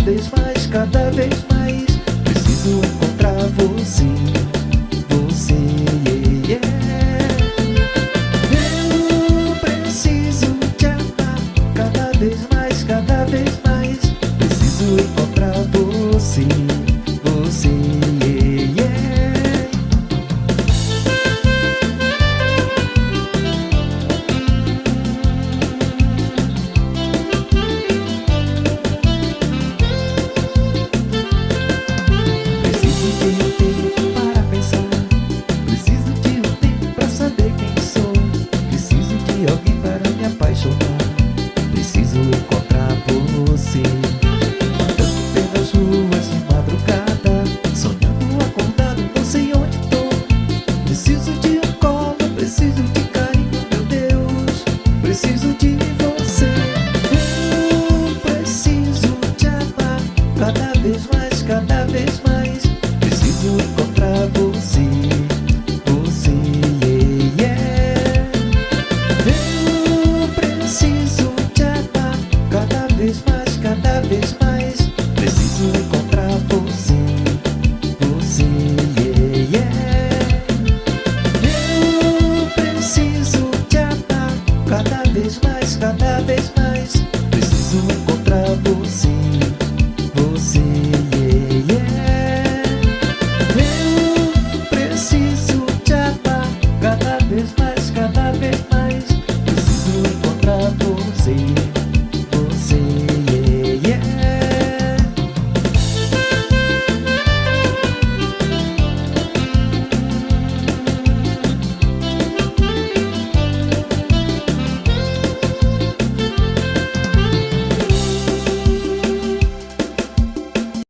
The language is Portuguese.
vez mais, cada vez mais. Preciso encontrar você, você, yeah, yeah. Eu preciso te amar cada vez mais, cada vez mais. Preciso encontrar você, você, yeah, yeah. Preciso de um tempo para pensar, preciso de um tempo para saber quem sou, preciso de alguém para me apaixonar, preciso encontrar você. Andando pelas ruas de madrugada, sonhando acordado, não sei onde tô. Preciso de um colo, preciso de carinho, meu Deus, preciso de você. Eu preciso te amar cada vez mais, cada vez mais. Preciso encontrar você, você, yeah, yeah. Eu preciso te amar cada vez mais, cada vez mais. Preciso encontrar você, você, yeah, yeah. Eu preciso te amar cada vez mais, cada vez mais. Preciso encontrar você.